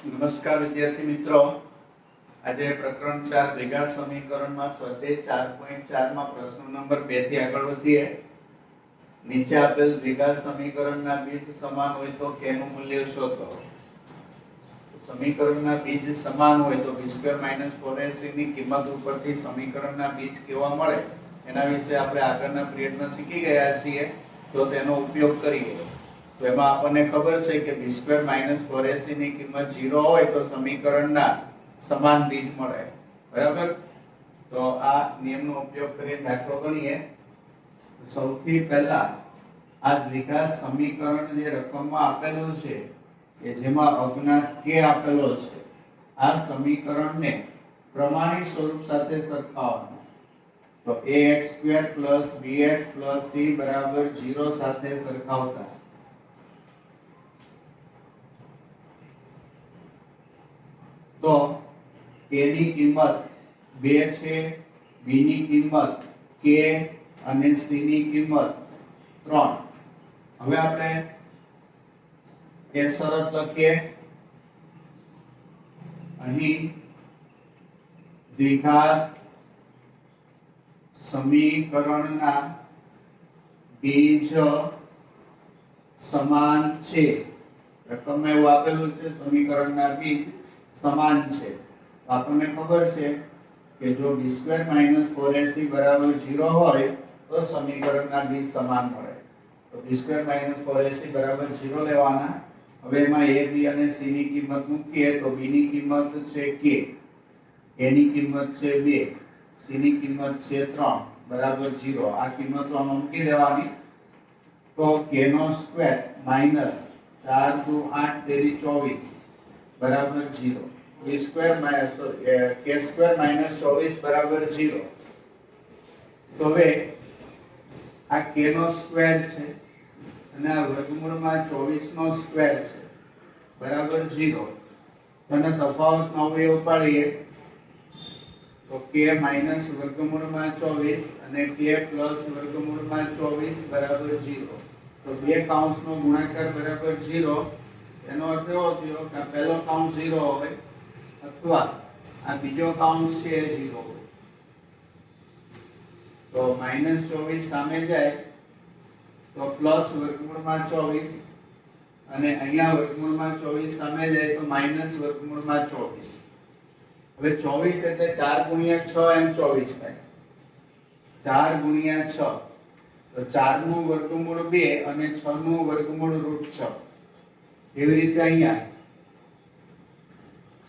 નમસ્કાર વિદ્યાર્થી મિત્રો, આજે પ્રકરણ 4 દ્વિઘાત સમીકરણમાં સ્વાધ્યાય 4.4 માં પ્રશ્ન નંબર 2 થી આગળ વધીએ. નીચે આપેલ દ્વિઘાત સમીકરણના બીજ સમાન હોય તો k નું મૂલ્ય શોધો. સમીકરણના બીજ સમાન હોય તો b² - 4ac ની કિંમત ઉપરથી સમીકરણના બીજ કેવા મળે એના વિશે આપણે આગળના પિરિયડમાં શીખી ગયા છીએ, તો તેનો ઉપયોગ કરીએ. તો એમાં આપણને ખબર છે કે b² - 4ac ની કિંમત 0 હોય તો સમીકરણના સમાન બીજ મળે. બરાબર? તો આ નિયમનો ઉપયોગ કરીને દાખલો ગણીએ. સૌથી પહેલા આ દ્વિઘાત સમીકરણ જે રકમમાં આપેલું છે કે જેમાં અજ્ઞાત k આપેલો છે, આ સમીકરણને પ્રમાણિત સ્વરૂપ સાથે સરખાવવાનું. તો ax² + bx + c = 0 સાથે સરખાવતા તો k ની કિંમત 2 છે, b ની કિંમત k અને c ની કિંમત 3. હવે આપણે એ શરત લખીએ. અહીં દ્વિઘાત સમીકરણના બીજ સમાન છે. રકમમાં એવું આપેલું છે સમીકરણના બીજ સમાન છે. આપણને ખબર છે કે જો b² - 4ac = 0 હોય તો સમીકરણના બીજ સમાન મળે. તો b² - 4ac = 0 લેવાના. હવે એમાં a, b અને c ની કિંમત મૂકીએ તો b ની કિંમત છે k, a ની કિંમત છે 2, c ની કિંમત છે 3 બરાબર 0. આ કિંમતો આમાં મૂકી દેવાની. તો k નો સ્ક્વેર માઈનસ 4 × 8 = 24 બરાબર 0. k² - 24 = 0. તો હવે આ k નો સ્ક્વેર છે અને આ વર્ગમૂળમાં 24 નો સ્ક્વેર છે બરાબર 0. અને તફાવતનો અવયવ પાડીએ તો k - વર્ગમૂળમાં 24 અને k + વર્ગમૂળમાં 24 બરાબર 0. તો બે કૌંસનો ગુણાકાર બરાબર 0. એનો અર્થ એવો થયો કે આ પહેલો કૌંસ 0 હોય અથવા આ બીજો કૌંસ છે 0 હોય. તો -24 સામે જાય તો પ્લસ વર્ગમૂળમાં 24 અને અહીંયા વર્ગમૂળમાં 24 સામે જાય તો માઈનસ વર્ગમૂળમાં 24. હવે 24 એટલે 4 × 6 એમ 24 થાય. 4 × 6 તો 4 નું વર્ગમૂળ 2 અને 6 નું વર્ગમૂળ √6. એવી રીતે અહીંયા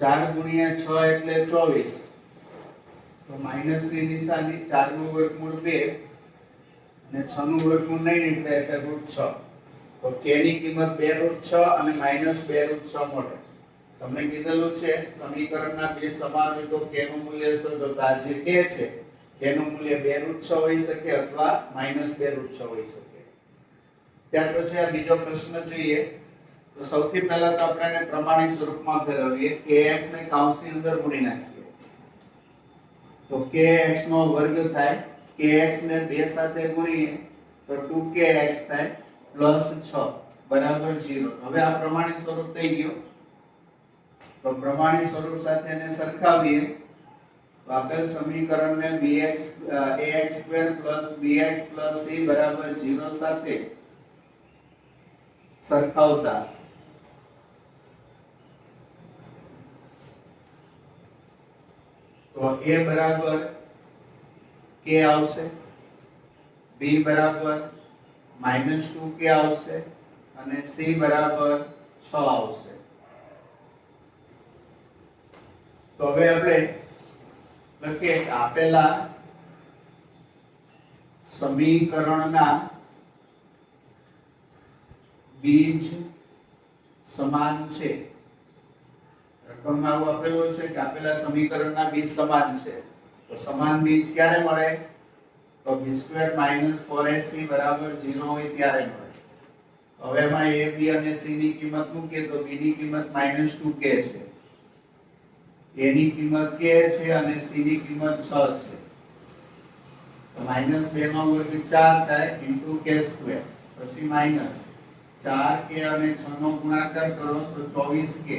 4 × 6 એટલે 24 તો માઈનસ ની નિશાની, 4 નું વર્ગમૂળ 2 અને 6 નું વર્ગમૂળ નહીં એટલે √6. તો k ની કિંમત 2√6 અને -2√6 મળે. તમને કીધેલું છે સમીકરણના બે સમાન હોય તો k નું મૂલ્ય શોધો. તો આ જે k છે તેનું મૂલ્ય 2√6 હોઈ શકે અથવા -2√6 હોઈ શકે. ત્યાર પછી આ બીજો પ્રશ્ન જોઈએ. તો સૌથી પહેલા તો આપણે એને પ્રમાણિત સ્વરૂપમાં ફેરવીએ. kx ને કૌંસની અંદર મૂકી નાખીએ તો kx નો વર્ગ થાય. kx ને 2 સાથે ગુણીએ તો 2kx થાય +6 બરાબર 0. હવે આ પ્રમાણિત સ્વરૂપ થઈ ગયું. તો પ્રમાણિત સ્વરૂપ સાથે એને સરખાવીએ તો આપેલ સમીકરણને ax² + bx + c = 0 સાથે સરખાવતા તો a બરાબર k આવશે, b બરાબર -2k આવશે અને c બરાબર 6 આવશે. તો હવે આપણે લખીએ કે આપેલા સમીકરણના બીજ સમાન છે. રકમમાં આવું આપેલું છે કે આપેલા સમીકરણના બીજ સમાન છે. તો સમાન બીજ ક્યારે મળે? તો b² - 4ac = 0 હોય ત્યારે મળે. હવે એમાં a, b અને c ની કિંમત મૂકીએ તો b ની કિંમત -2k છે, a ની કિંમત k છે અને c ની કિંમત 6 છે. તો -2 નો વર્ગ 4 થાય * k². પછી -4k અને 6 નો ગુણાકાર કરો તો 24k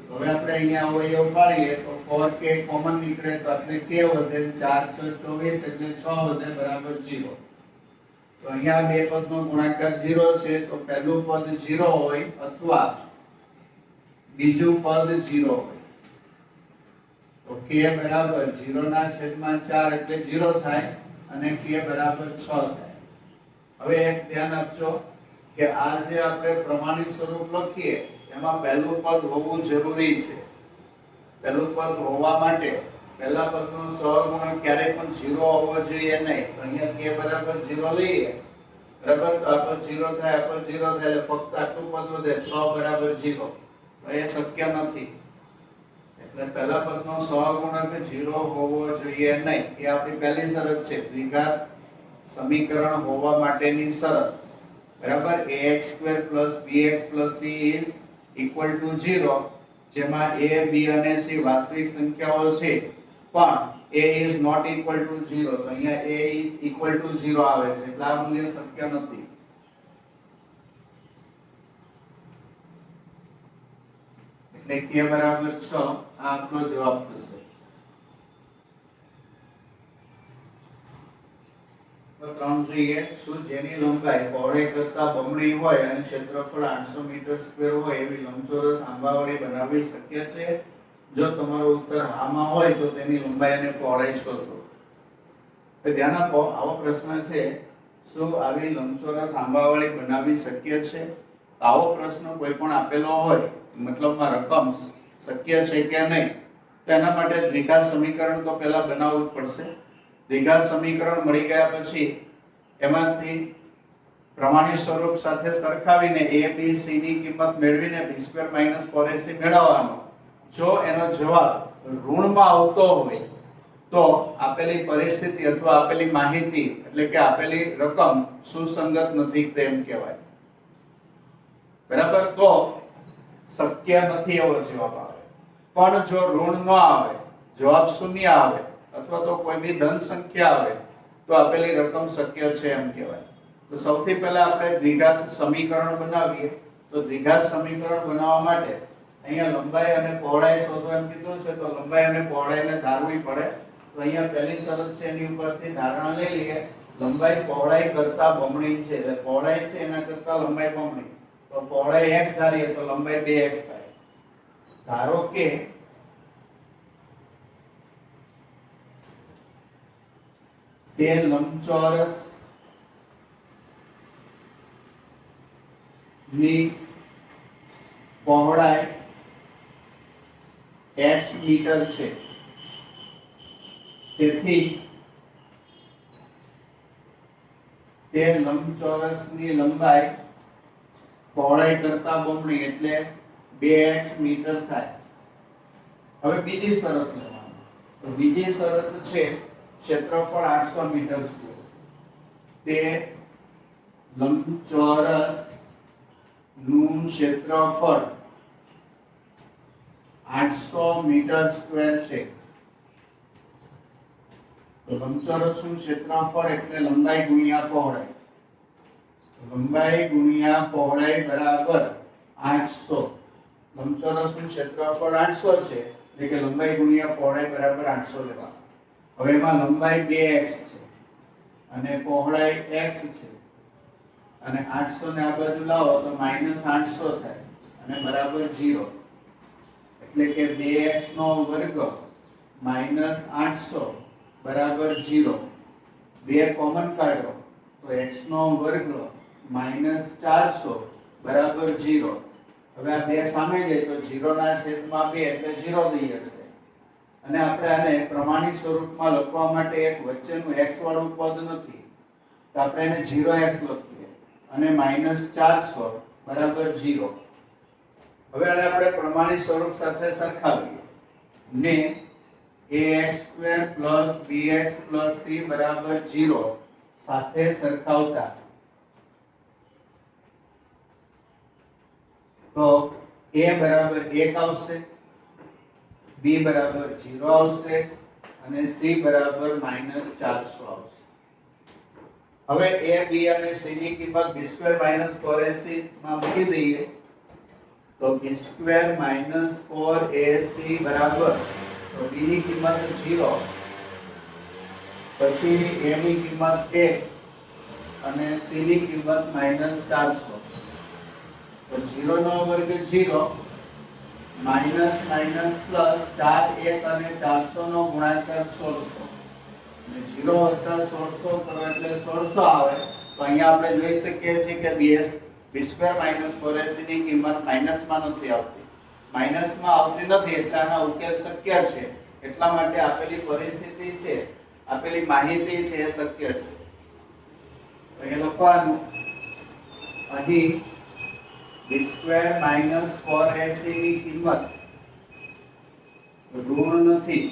હવે આપણે અહીંયા અવયવ પાડીએ તો 4k કોમન નીકળે તો એટલે k વધે 4 6 24 એટલે 6 વધે બરાબર 0. તો અહીંયા બે પદનો ગુણાકાર 0 છે તો પહેલું પદ 0 હોય અથવા બીજું પદ 0 હોય. તો k બરાબર 0 ના છેદમાં 4 એટલે 0 થાય અને k બરાબર 6 થાય. હવે એક ધ્યાન આપજો કે આ જે આપણે પ્રમાણિત સ્વરૂપ લખીએ એમાં પહેલું પદ હોવું જરૂરી છે. પહેલું પદ હોવા માટે પહેલા પદનો સહગુણક ક્યારેય પણ 0 હોવો જોઈએ નહીં. તો અહીંયા k બરાબર 0 લઈએ બરાબર, તો આ પદ 0 થાય, આ પદ 0 થાય એટલે ફક્ત આટલું પદ વધે 6 બરાબર 0. તો એ શક્ય નથી. એટલે પહેલા પદનો સહગુણક 0 હોવો જોઈએ નહીં. એ આપણી પહેલી શરત છે દ્વિઘાત સમીકરણ હોવા માટેની શરત. બરાબર, ax2 bx c is equal to 0, જેમાં a b અને c વાસ્તવિક સંખ્યાઓ છે પણ a is not equal to 0. તો અહીંયા a is equal to 0 આવે છે એટલે આ મૂલ્ય શક્ય નથી. એટલે k બરાબર 6 આ આપણો જવાબ થશે. તો 3 જોઈએ, શું જેની લંબાઈ પહોળાઈ કરતા બમણી હોય અને ક્ષેત્રફળ 800 મીટર સ્ક્વેર હોય એવી લંબચોરસ આંબાવળી બનાવવી શક્ય છે? જો તમારો ઉત્તર હામાં હોય તો તેની લંબાઈ અને પહોળાઈ શોધો. તો ધ્યાન આપો, આવો પ્રશ્ન છે, શું આવી લંબચોરસ આંબાવળી બનાવવી શક્ય છે? આવો પ્રશ્ન કોઈ પણ આપેલો હોય મતલબમાં રકમ શક્ય છે કે નહીં, તો એના માટે દ્વિઘાત સમીકરણ તો પહેલા બનાવવું પડશે. દ્વિઘાત સમીકરણ મળી ગયા પછી એમાંથી પ્રમાણિત સ્વરૂપ સાથે સરખાવીને a b c ની કિંમત મેળવીને b2 4ac મેળવવાનો. જો એનો જવાબ ઋણમાં આવતો હોય તો આપેલી પરિસ્થિતિ અથવા આપેલી માહિતી એટલે કે આપેલી રકમ સુસંગત નથી તેમ કહેવાય. બરાબર, તો શક્ય નથી એવો જવાબ આવે. પણ જો ઋણ ન આવે, જવાબ શૂન્ય આવે અથવા તો કોઈ બી ધન સંખ્યા આવે તો આપેલી રકમ શક્ય છે એમ કહેવાય. તો સૌથી પહેલા આપણે દ્વિઘાત સમીકરણ બનાવીએ. તો દ્વિઘાત સમીકરણ બનાવવા માટે અહીંયા લંબાઈ અને પહોળાઈ શોધવા એમ કીધું છે, તો લંબાઈ અને પહોળાઈને ધારવી પડે. તો અહીંયા પહેલી શરત છે એની ઉપરથી ધારણા લઈ લઈએ, લંબાઈ પહોળાઈ કરતા બમણી છે. એટલે પહોળાઈ છે એના કરતા લંબાઈ બમણી. તો પહોળાઈ x ધારીએ તો લંબાઈ 2x થાય. ધારો કે તે લંબચોરસ ની પહોળાઈ x મીટર છે. તેથી તે લંબચોરસની લંબાઈ પહોળાઈ કરતા બમણી એટલે 2x મીટર થાય. હવે બીજી શરત લેવાની. તો બીજી શરત છે ક્ષેત્રફળ 800 મીટર સ્ક્વેર. તે લંબચોરસ નું ક્ષેત્રફળ 800 મીટર સ્ક્વેર છે. તો લંબચોરસનું ક્ષેત્રફળ એટલે લંબાઈ ગુણ્યા પહોળાઈ. લંબાઈ ગુણ્યા પહોળાઈ બરાબર 800. લંબચોરસનું ક્ષેત્રફળ 800 છે એટલે કે લંબાઈ ગુણ્યા પહોળાઈ બરાબર 800 લેવા. હવે એમાં લંબાઈ 2x છે અને પહોળાઈ x છે અને 800 ને આ બાજુ લાવો તો -800 થાય અને બરાબર 0. એટલે કે 2x નો વર્ગ -800 બરાબર 0. 2 કોમન કાઢો તો x નો વર્ગ -400 બરાબર 0. હવે આ બે સામે જાય તો 0 ના છેદમાં 2 એટલે 0 થઈ જશે. અને આપણે આને પ્રમાણિત સ્વરૂપમાં લખવા માટે એક વચ્ચેનું x વાળું પદ નથી તો આપણે એને 0x લખીએ અને -400 બરાબર 0. હવે આને આપણે પ્રમાણિત સ્વરૂપ સાથે સરખાવીએ ને ax2 bx c બરાબર 0 સાથે સરખાવતા તો a બરાબર 1 આવશે, b બરાબર 0 આવશે અને c બરાબર -400 આવશે. હવે a b અને c ની કિંમત b2 4ac માં મૂકી દઈએ तो b स्क्वेर माइनस 4ac बराबर तो b ની કિંમત 0 પછી a ની કિંમત 1 અને c ની કિંમત -400 तो 0 નો વર્ગ 0 માઈનસ માઈનસ પ્લસ 4 1 અને 400 નો ગુણાકાર 1600 અને 0 વત્તા 1600 કરો એટલે 1600 આવે તો અહીંયા આપણે જોઈ શકીએ છીએ કે b સ્ક્વેર માઈનસ 4ac ની કિંમત માઈનસ માં નથી આવતી માઈનસ માં આવતી નથી એટલે આનો ઉકેલ શક્ય છે એટલા માટે આપેલી પરિસ્થિતિ છે આપેલી માહિતી છે એ શક્ય છે તો એ લખવાનું અહીં b સ્ક્વેર માઈનસ 4ac ની કિંમત ઋણ નથી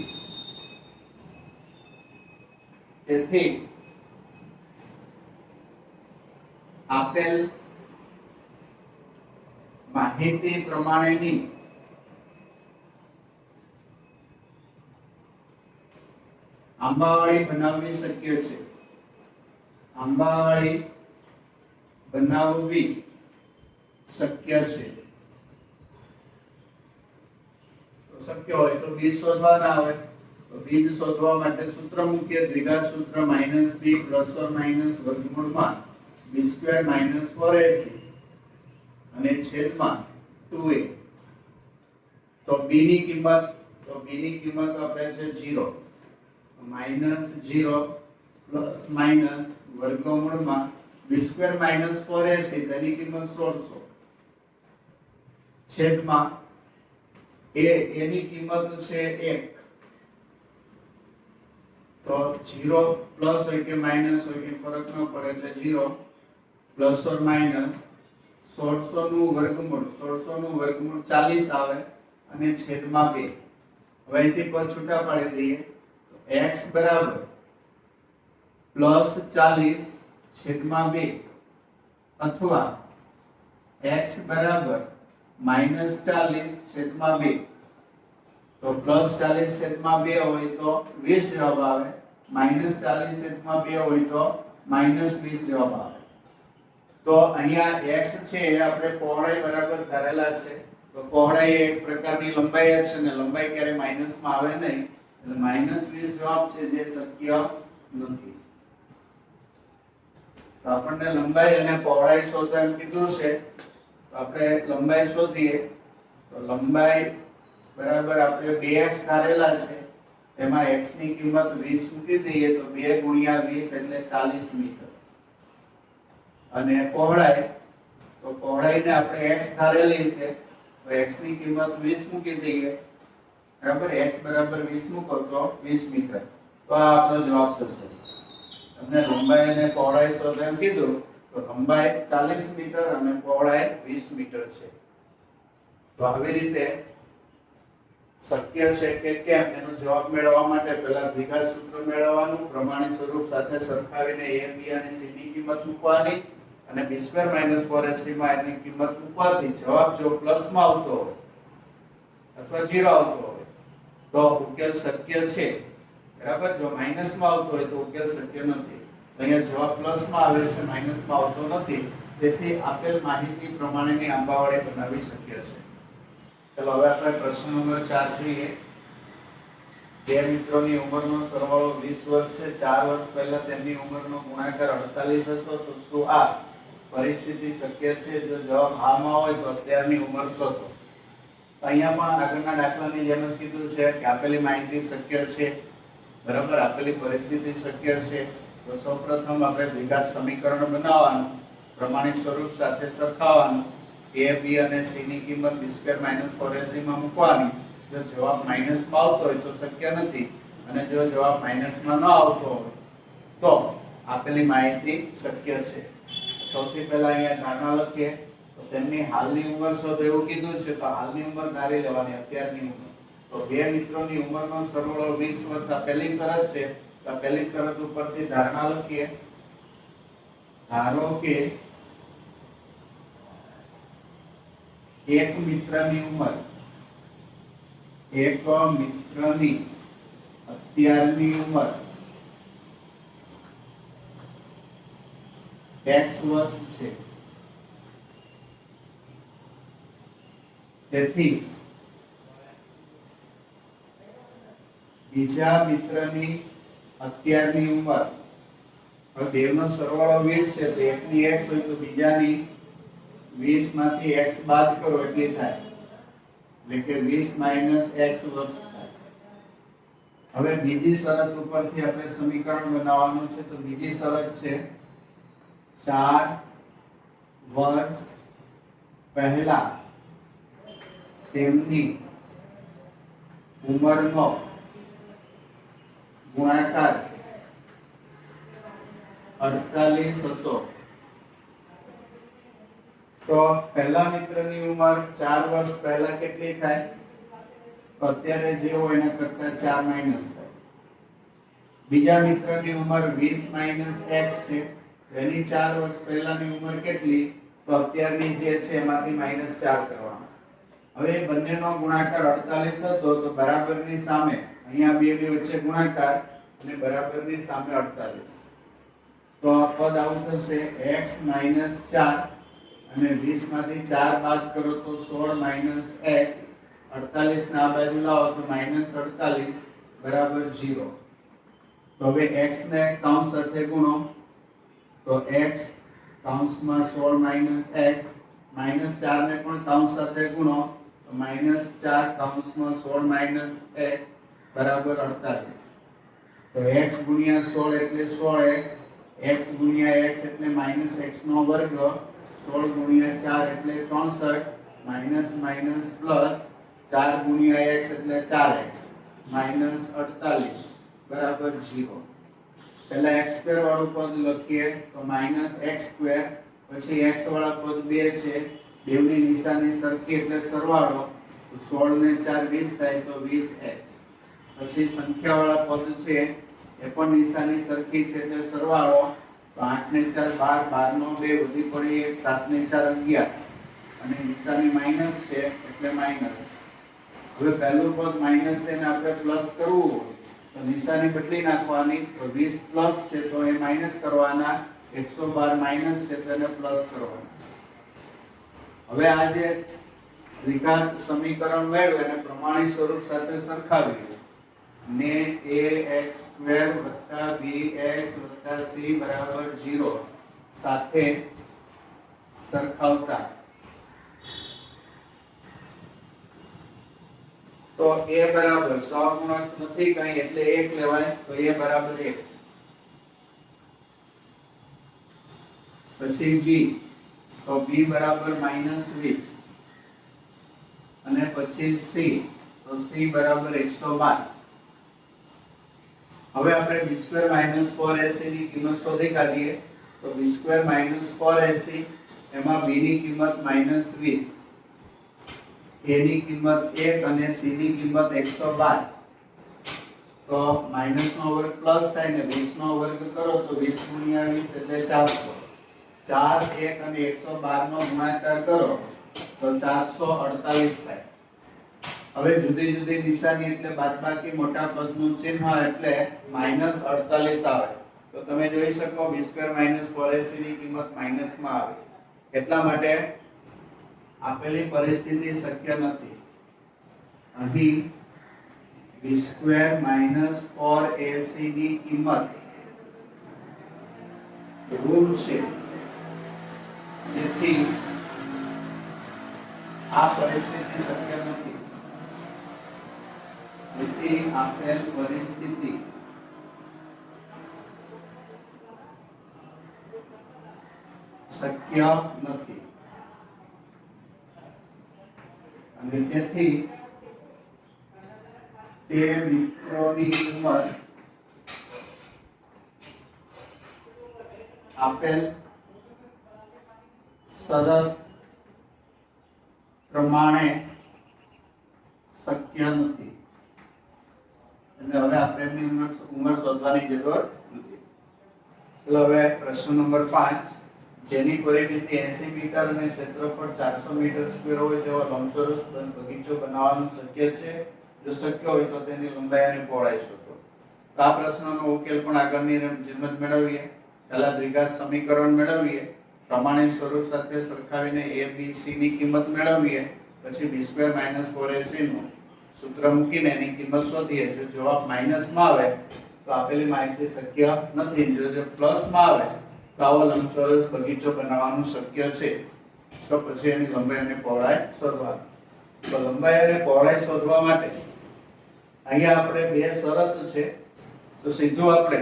તેથી આપેલ માહિતી પ્રમાણેની આંબાવાળી બનાવવી શક્ય છે આંબાવાળી બનાવવી શક્ય છે તો શક્ય હોય તો બીજ શોધવાના આવે તો બીજ શોધવા માટે સૂત્ર મૂકીએ દ્વિઘાત સૂત્ર -b ± વર્ગમૂળમાં b સ્ક્વેર માઈનસ 4ac અને છેદમાં 2a તો b ની કિંમત આપણે છે 0 -0 પ્લસ માઈનસ વર્ગમૂળમાં b સ્ક્વેર માઈનસ 4ac તેની કિંમત 1600 છેદમાં a ની કિંમત છે 1 તો 0 પ્લસ હોય કે માઈનસ હોય કે ફરક ન પડે એટલે 0 પ્લસ ઓર માઈનસ 1600 નું વર્ગમૂળ 40 આવે અને છેદમાં 2 હવે અહીંથી પદ છૂટા પાડી દઈએ તો x બરાબર +40 છેદમાં 2 અથવા x બરાબર -40 છેદમાં 2 તો +40 છેદમાં 2 હોય તો 20 જવાબ આવે -40 છેદમાં 2 હોય તો -20 જવાબ આવે તો અહીંયા x છે એ આપણે પહોળાઈ બરાબર ધારેલા છે તો પહોળાઈ એક પ્રકારની લંબાઈ છે ને લંબાઈ ક્યારે માઈનસ માં આવે નહીં એટલે -20 જવાબ છે જે શક્ય નથી તો આપણને લંબાઈ અને પહોળાઈ શોધવા એમ કીધું છે તો આપણે લંબાઈ શોધીએ તો લંબાઈ બરાબર આપણે 2x ધારેલા છે એમાં x ની કિંમત 20 મૂકી દઈએ તો 2 * 20 એટલે 40 મીટર અને પહોળાઈ તો પહોળાઈને આપણે x ધારેલી છે તો x ની કિંમત 20 મૂકી દઈએ બરાબર x બરાબર 20 મૂકો તો 20 મીટર તો આ આપણો જવાબ થશે તમને લંબાઈ અને પહોળાઈ શોધવા એમ કીધું તો લંબાઈ 40 મીટર અને પહોળાઈ 20 મીટર છે તો આવી રીતે શક્ય છે કે કેમ એનો જવાબ મેળવવા માટે પહેલા દ્વિઘાત સૂત્ર મેળવવાનું પ્રમાણિત સ્વરૂપ સાથે સરખાવીને a b અને c ની કિંમત મૂકવાની અને b સ્ક્વેર માઈનસ 4ac માં એની કિંમત મૂકવાથી જવાબ જો પ્લસ માં આવતો હોય અથવા 0 આવતો હોય તો ઉકેલ શક્ય છે બરાબર જો માઈનસ માં આવતો હોય તો ઉકેલ શક્ય નથી અહીંયા જવાબ પ્લસ માં આવે છે માઈનસ માં આવતો નથી તેથી આપેલ માહિતી પ્રમાણેની આંબાવાળી બનાવવી શક્ય છે ચલો હવે આપણે પ્રશ્ન નંબર 4 જોઈએ બે મિત્રોની ઉંમરનો સરવાળો 20 વર્ષ છે 4 વર્ષ પહેલા તેમની ઉંમરનો ગુણાકાર 48 હતો તો શું આ પરિસ્થિતિ શક્ય છે જો જવાબ હા માં હોય તો અત્યારની ઉંમર શોધો અહીંયા પણ આગળના દાખલાની જેમ જ કીધું છે કે આપેલી માહિતી શક્ય છે બરાબર આપેલી પરિસ્થિતિ શક્ય છે તો સૌપ્રથમ આપણે દ્વિઘાત સમીકરણ બનાવવાનું પ્રમાણિત સ્વરૂપ સાથે સરખાવવાનું a b અને c ની કિંમત b સ્ક્વેર માઈનસ 4ac માં મૂકવાની જો જવાબ માઈનસ માં આવતો હોય તો શક્ય નથી અને જો જવાબ માઈનસ માં ન આવતો હોય તો આપેલી માહિતી શક્ય છે સૌથી પહેલા અહીંયા ધારણા લખીએ તો તેમની હાલની ઉંમર શોધો એવું કીધું છે તો હાલની ઉંમર ધારી લેવાની અત્યારની ઉંમર તો બે મિત્રોની ઉંમરનો સરવાળો 20 વર્ષ આ પહેલી શરત છે તો પહેલી શરત ઉપરથી ધારણા લખીએ ધારો કે એક મિત્રની અત્યારની ઉંમર x વર્ષ છે તેથી બીજા મિત્રની અત્યારની ઉંમર, હવે બેનો સરવાળો 20 છે, તો એકની x હોય તો બીજાની 20 માંથી x બાદ કરો એટલી થાય, એટલે કે 20 - x વર્ષ થાય. હવે બીજી શરત ઉપરથી આપણે સમીકરણ બનાવવાનું છે. તો બીજી શરત છે 4 વર્ષ પહેલા તેમની ઉંમરનો ગુણાકાર 48 હતો. તો પહેલા મિત્રની ઉંમર 4 વર્ષ પહેલા કેટલી થાય? અત્યારે જે હોય એના કરતા 4 માઈનસ થાય. બીજા મિત્રની ઉંમર 20 - x છે, એની 4 વર્ષ પહેલાની ઉંમર કેટલી? તો અત્યારની જે છે એમાંથી -4 કરવાના. હવે બંનેનો ગુણાકાર 48 હતો, તો બરાબરની સામે અહીંયા બેની વચ્ચે ગુણાકાર અને બરાબરની સામે 48. તો આ પદ આવું થશે x - 4 અને 20 માંથી 4 બાદ કરો તો 16 - x, 48 ને આ બાજુ લાવો તો -48 બરાબર 0. તો હવે x ને કૌંસ સાથે ગુણો, તો x કૌંસમાં 16 - x, -4 ને પણ કૌંસ સાથે ગુણો તો -4 કૌંસમાં 16 - x બરાબર 48. તો x ગુણ્યા 16 એટલે 16x, x ગુણ્યા x એટલે -x નો વર્ગ, 16 ગુણ્યા 4 એટલે 64, માઈનસ માઈનસ પ્લસ 4 ગુણ્યા x એટલે 4x, -48 બરાબર 0. પહેલા x² વાળું પદ લખીએ તો -x², પછી x વાળા પદ 2 છે, બેવની નિશાની સરખી એટલે સરવાળો, તો 16 ને 4 20 થાય તો 20x. પછી સંખ્યા વાળા પદ છે એ પણ નિશાની સરખી છે એટલે સરવાળો, તો 8 ને 4 12, 12 નો 2 વધી પડી 1, 7 ને 4 11 અને નિશાની માઈનસ છે એટલે માઈનસ. હવે પહેલું પદ માઈનસ છે ને આપણે પ્લસ કરવું હોય તો નિશાની બદલી નાખવાની, તો 20 પ્લસ છે તો એ માઈનસ કરવાના, 112 માઈનસ છે તો એને પ્લસ કરવાના. હવે આ જે દ્વિઘાત સમીકરણ મેળવ્યું એને પ્રમાણિત સ્વરૂપ સાથે સરખાવ્યું ને ax² + bx + c બરાબર 0 સાથે સરખાવતા તો a બરાબર સહગુણક નથી કઈ એટલે 1 લેવાય, તો a બરાબર 1. પછી b, તો b બરાબર -20 અને પછી c, તો c બરાબર 112. હવે આપણે b² - 4ac ની કિંમત શોધી કાઢીએ. તો b² - 4ac એમાં b ની કિંમત -20, a ની કિંમત 1 અને c ની કિંમત 112. તો માઈનસ નો વર્ગ પ્લસ થાય ને 20 નો વર્ગ કરો તો 20 ગુણ્યા 20 એટલે 400. 4, 1 અને 112 નો ગુણાકાર કરો તો 448 થાય. હવે જુદી જુદી નિશાની એટલે બાદબાકી મોટા પદનું ચિહ્ન એટલે -48 આવે. તો તમે જોઈ શકો b² - 4ac ની કિંમત માઈનસમાં આવે. એટલા માટે આપેલી પરિસ્થિતિ શક્ય નથી. અહીં b² - 4ac ની કિંમત ઋણ છે, તેથી આ પરિસ્થિતિ શક્ય નથી. તેથી આપેલ પરિસ્થિતિ શક્ય નથી અને તેથી તે મિત્રોની ઉંમર આપેલ શરત પ્રમાણે શક્ય નથી. એટલે હવે આપણે એમની ઉંમર શોધવાની જરૂર નથી. ચલો હવે પ્રશ્ન નંબર 5, જેની પરિમિતિ 80 મીટર અને ક્ષેત્રફળ 400 મીટર સ્ક્વેર હોય તેવા લંબચોરસ બગીચો બનાવવાનું શક્ય છે? જો શક્ય હોય તો તેની લંબાઈ અને પહોળાઈ શોધો. તો આ પ્રશ્નનો ઉકેલ પણ આગળની જેમ જ મેળવીએ. પહેલા દ્વિઘાત સમીકરણ મેળવીએ, પ્રમાણિત સ્વરૂપ સાથે સરખાવીને a b c ની કિંમત મેળવીએ. તો પછી b² - 4ac નું સૂત્ર મૂકીને એની કિંમત શોધીએ. જો જવાબ માઈનસ માં આવે તો આપેલી માહિતી શક્ય નથી. જો પ્લસ માં આવે તો આવો લંબચોરસ બગીચો બનાવવાનું શક્ય છે. તો પછી એની લંબાઈ અને પહોળાઈ શોધવાની. તો લંબાઈ અને પહોળાઈ શોધવા માટે અહીંયા આપણે બે શરત છે, તો સીધું આપણે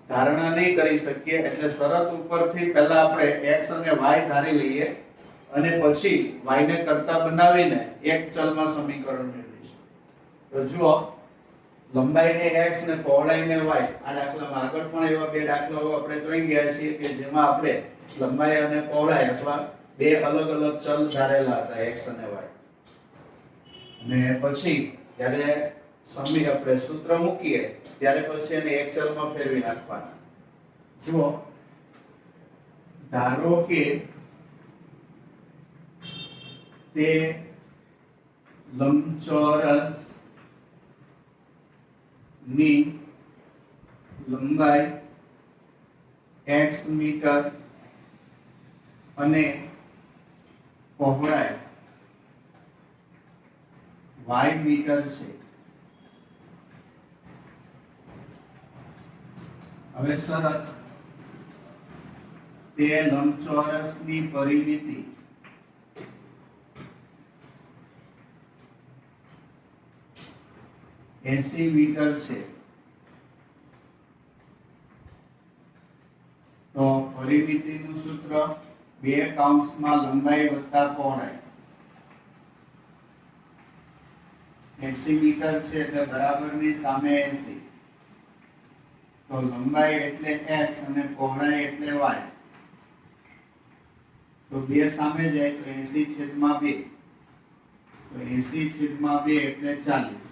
ધારણા નહીં કરી શકીએ. એટલે શરત ઉપરથી પહેલા આપણે x અને y ધારી લઈએ અને પછી y ને કરતા બનાવીને એક ચલમાં સમીકરણ મેળવીશું. તો જુઓ, લંબાઈને x ને પહોળાઈને y. આ દાખલામાં આગળ પણ એવા બે દાખલાઓ આપણે જોઈ ગયા છીએ કે જેમાં આપણે લંબાઈ અને પહોળાઈ અથવા બે અલગ અલગ ચલ ધારેલા હતા, x અને y. અને પછી જ્યારે આપણે સૂત્ર મૂકીએ ત્યારે પછી એને એક ચલમાં ફેરવી નાખવાના. જુઓ, ધારો કે તે લંબચોરસ ની લંબાઈ x મીટર અને પહોળાઈ y મીટર છે. હવે શરત, તે લંબચોરસની પરિમિતિ એસી મીટર છે. તો પરિમિતિનું સૂત્ર બે કૌંસમાં લંબાઈ વત્તા પહોળાઈ. 80 મીટર છે એટલે બરાબરની સામે 80. તો લંબાઈ એટલે x અને પહોળાઈ એટલે y. તો બે સામે જાય તો 80/2. તો 80/2 એટલે 40.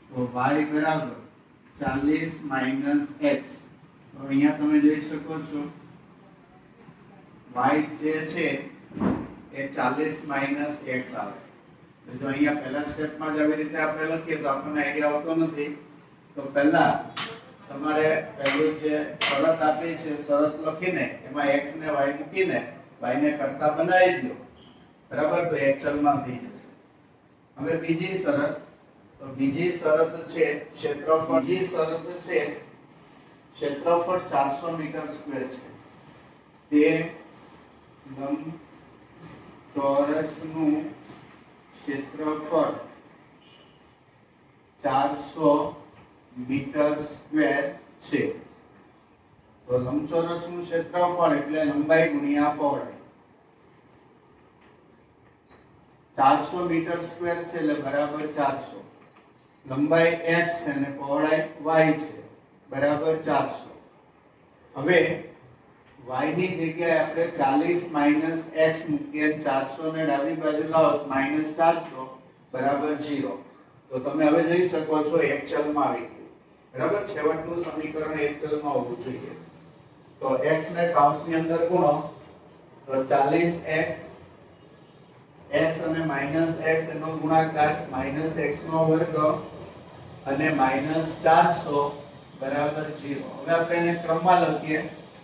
તો y બરાબર 40 - x. તો અહીંયા તમે જોઈ શકો છો y જે છે એ 40 - x આવે. તો જો અહીંયા પહેલા સ્ટેપમાં જ આવી રીતે આપણે લખીએ તો આપણને આઈડિયા આવતો નથી. તો પહેલા તમારે પહેલું જે શરત આપી છે શરત લખીને એમાં x ને y મૂકીને y ને કરતા બનાવી દો, બરાબર. તો એક ચલમાં થઈ જશે. હવે બીજી શરત, તો બીજી શરત છે ક્ષેત્રફળ. બીજી શરત છે ક્ષેત્રફળ 400 મીટર સ્ક્વેર છે. તે લંબચોરસનું ક્ષેત્રફળ 400 મીટર સ્ક્વેર છે. તો લંબચોરસનું ક્ષેત્રફળ એટલે લંબાઈ ગુણ્યા પહોળાઈ. 400 મીટર સ્ક્વેર છે એટલે બરાબર 400. લંબાઈ x છે અને પહોળાઈ y છે, બરાબર 400. હવે y ની જગ્યાએ આપણે 40 - x મૂકીએ. 400 ને ડાબી બાજુ લાવો તો -400 બરાબર 0. તો તમે હવે જોઈ શકો છો એક ચલમાં આવી ગયું, બરાબર. છેવટનું સમીકરણ એક ચલમાં હોવું જોઈએ. તો x ને કૌંસની અંદર ગુણો તો 40x, x અને -x એનો ગુણાકાર -x નો વર્ગ અને -400 બરાબર 0. હવે આપણે એને ક્રમમાં લખીએ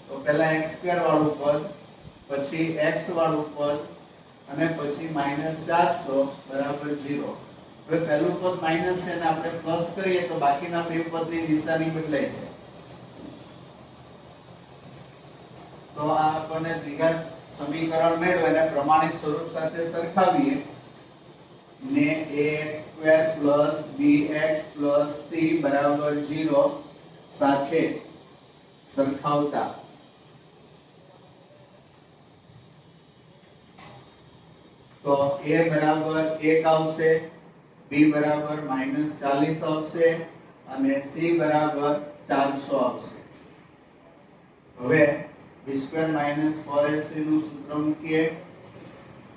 તો પહેલા x² વાળું પદ, પછી x વાળું પદ અને પછી -400 બરાબર 0. હવે પહેલું પદ માઈનસ છે ને આપણે પ્લસ કરીએ તો બાકીના બે પદની નિશાની બદલાઈ જાય. તો આ આપણને દ્વિઘાત સમીકરણ મેળવે અને પ્રમાણિત સ્વરૂપ સાથે સરખાવીએ ને ax² + bx + c બરાબર 0 સાથે સરખાવતા તો a બરાબર 1 આવશે, b બરાબર -40 આવશે અને c બરાબર 400 આવશે. હવે b² - 4ac નું સૂત્ર મૂકીએ.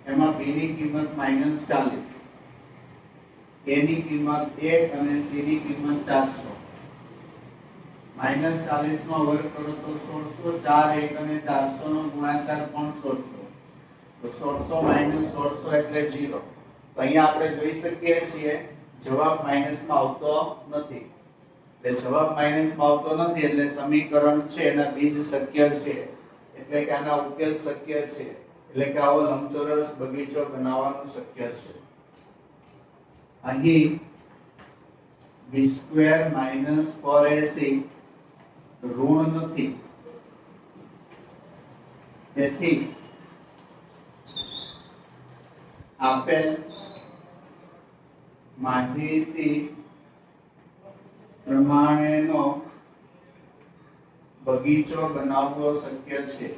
એમાં b ની કિંમત -40, a ની કિંમત 1 અને c ની કિંમત 400. -40 નો વર્ગ કરો તો 1600, 4 1 અને 400 નો ગુણાકાર પણ 1600. તો 1600 - 1600 એટલે 0. તો અહીંયા આપણે જોઈ શકીએ છીએ જવાબ માઈનસમાં આવતો નથી. એટલે જવાબ માઈનસમાં આવતો નથી એટલે સમીકરણ છે એના બીજ શક્ય છે, એટલે કે આના ઉકેલ શક્ય છે. એટલે કે આવો લંબચોરસ બગીચો બનાવવાનું શક્ય છે. અહીં b² - 4ac ઋણ નથી, તેથી આપેલ માહિતી પ્રમાણેનો બગીચો બનાવવો શક્ય છે.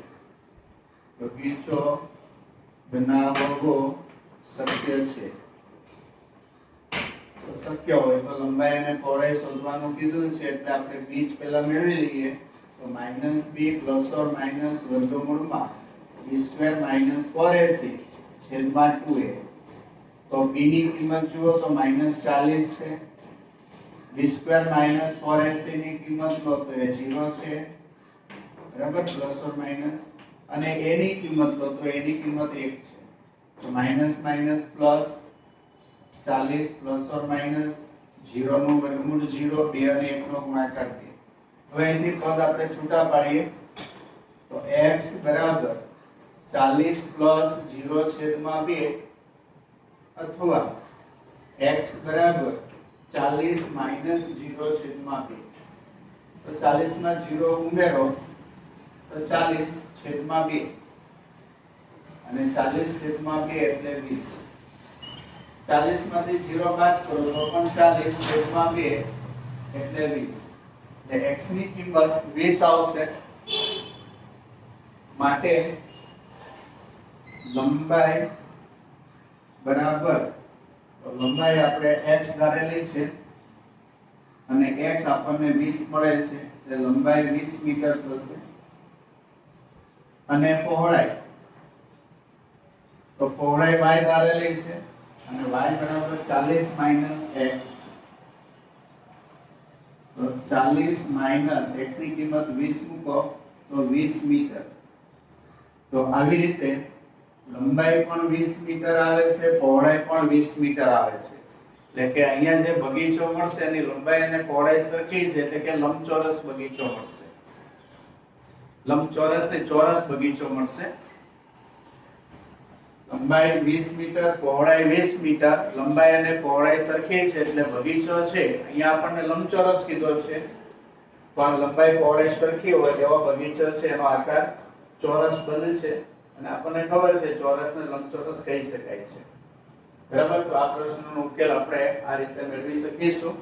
બગીચો બનાવવો શક્ય છે. તો શક્ય હોય તો લંબાઈ અને પહોળાઈ શોધવાનું કીધું છે, એટલે આપણે b જ પહેલા મેળવી લઈએ. તો -b ± વર્ગમૂળમાં b² - 4ac છેદમાં 2a. તો b ની કિંમત જુઓ તો -40 છે. b² - 4ac ની કિંમત લો તો એ 0 છે, બરાબર, પ્લસ ઓર માઈનસ. અને a ની કિંમત લો તો a ની કિંમત 1 છે. તો minus minus plus 40 plus or minus 0 નું વર્ગમૂળ 0, 2 અને 1 નો ગુણાકાર 2. હવે અહીંથી પદ આપણે છૂટા પાડીએ તો x બરાબર 40 પ્લસ 0 છેદમાં 2 અથવા x બરાબર 40 માઈનસ 0 છેદમાં 2. તો 40 માં 0 ઉમેરો તો 40 છેદમાં 2 અને 40 છેદમાં 2 એટલે 20. 40 માંથી 0 બાદ કરો તો પણ 40 છેદમાં 2 એટલે 20. એટલે x ની કિંમત 20 આવશે. માટે લંબાઈ બરાબર, તો લંબાઈ આપણે x ધારેલી છે અને x આપણને 20 મળે છે, એટલે લંબાઈ 20 મીટર થશે. અને પહોળાઈ, તો પહોળાઈ y ધારેલી છે અને y બરાબર 40 - x. તો 40 માઈનસ x ની કિંમત 20 મૂકો તો 20 મીટર. તો આવી રીતે લંબાઈ પણ 20 મીટર આવે છે, પહોળાઈ પણ 20 મીટર આવે છે. એટલે કે અહીંયા જે બગીચો મળશે એની લંબાઈ અને પહોળાઈ સરખી છે, એટલે કે લંબચોરસ બગીચો મળશે. લંબચોરસ ને ચોરસ બગીચો મળશે. લંબાઈ 20 મીટર, પહોળાઈ 20 મીટર, લંબાઈ અને પહોળાઈ સરખી છે એટલે બગીચો છે. અહીંયા આપણને લંબચોરસ કીધો છે, પણ લંબાઈ પહોળાઈ સરખી હોય એવો બગીચો છે, એનો આકાર ચોરસ બને છે અને આપણને ખબર છે ચોરસને લંબચોરસ કહી શકાય છે. બરાબર, તો આ પ્રશ્નનો ઉકેલ આપણે આ રીતે મેળવી શકીશું.